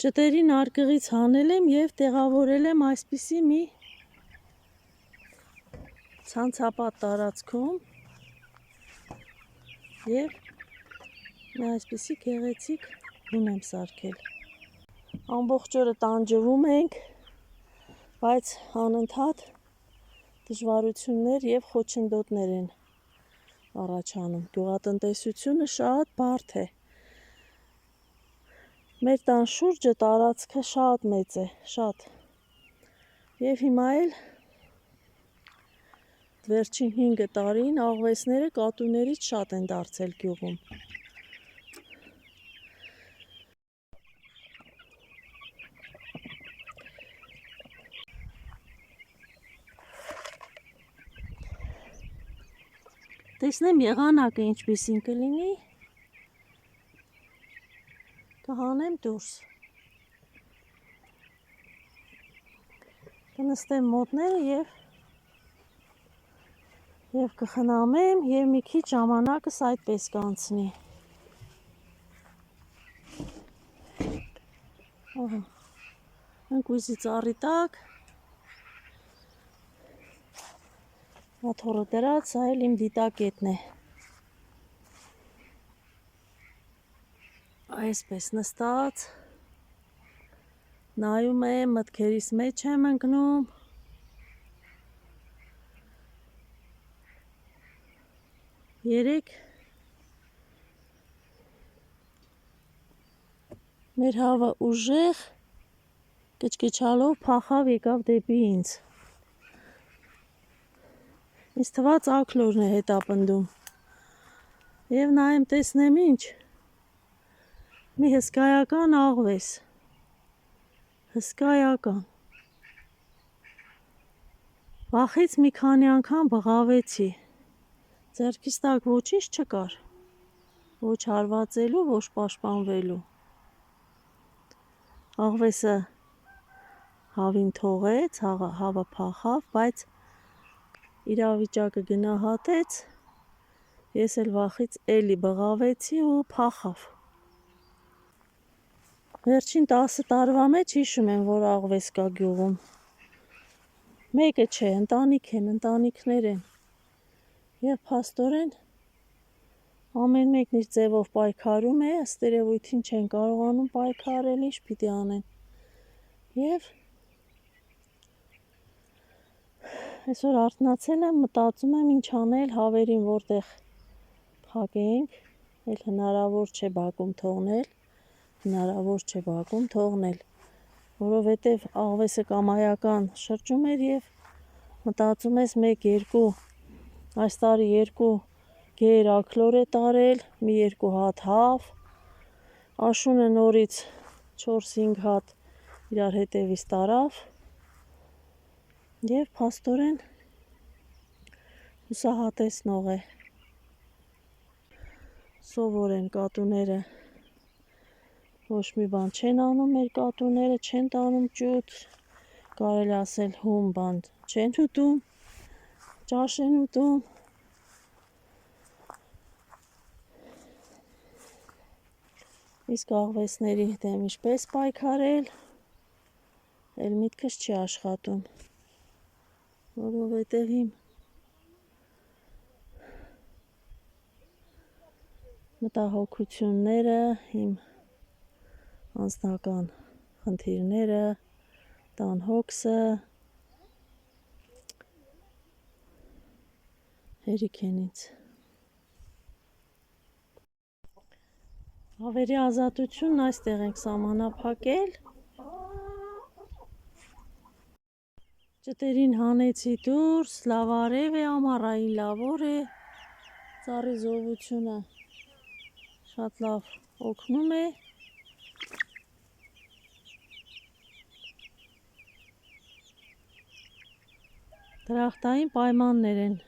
Ճտերին արկղից հանել եմ և տեղավորել եմ այսպիսի մի ցանցապատ տարածքում և մի այսպիսի գեղեցիկ բուն եմ սարքել։ Ամբողջ օրը տանջվում ենք, բայց անընդհատ դժվարություններ և խոչընդոտներ են առաջանում։ Գյուղատնտեսությունը շատ բարդ է։ Մեր տան շուրջը տարածքը շատ մեծ է, շատ։ Եվ հիմա էլ վերջին 5 տարին աղվեսները կատուներից շատ են դարձել գյուղում։ Տեսնեմ եղանակը ինչպիսին կլինի, կհանեմ դուրս։ Կնստեմ մոտները և կխնամեմ և մի քիչ ժամանակս այդպես կանցնի։ Ընկույզի ծառի տակ աթոռը դրած, սա էլ իմ դիտակետն է։ Այսպես նստած նայում եմ, մտքերիս մեջ եմ ընկնում։ Երեկ մեր հավը ուժեղ կչկչալով փախավ եկավ դեպի ինձ։ Ինձ թվաց աքլորն է հետապնդում։ Եվ նայեմ տեսնեմ ինչ, մի հսկայական աղվես, հսկայական։ Վախից մի քանի անգամ բղավեցի, ձեռքիս տակ ոչինչ չկար, ոչ հարվածելու, ոչ պաշտպանվելու։ Աղվեսը հավին թողեց, հավը փախավ, բայց իրավիճակը գնահատեց, ես էլ վախից էլի բղավեցի ու փախավ։ Վերջին 10 տարվա մեջ հիշում եմ, որ աղվես կա գյուղում։ Մեկը չէ, ընտանիքներ են։ Եվ փաստորեն ամեն մեկն իր ձևով պայքարում է, ըստ երևույթին չեն կարողանում պայքարել, ինչ պիտի անեն։ Եվ այսօր արթնացել եմ, մտածում եմ ինչ անել հավերին որտեղ փակենք, էլ հնարավոր չէ բակում թողնել, որովհետև աղվեսը կամայական շրջում էր և մտածում ես 1-2, այս տարի 2 գեր աքլոր է տարել, մի 2 հատ հավ, աշունը նորից 4-5 հատ իրար հետևից տարավ և փաստորեն հուսահատեցնող է։ Սովոր են կատուները, ոչ մի բան չեն անում մեր կատուները, չեն տանում ճուտ, կարելի ասել հում բան չեն ուտում, ճաշ են ուտում։ Իսկ աղվեսների դեմ ինչպես պայքարել, էլ միտքս չի աշխատում, որովհետև իմ մտահոգությունները, իմ անձնական խնդիրները, տան հոգսը հերիք են ինձ։ Հավերի ազատությունն այստեղ ենք սահմանափակել։ Ճտերին հանեցի դուրս, լավ արև է, ամառային լավ օր է, ծառի զովությունը շատ լավ օգնում է։ Դրախտային պայմաններ են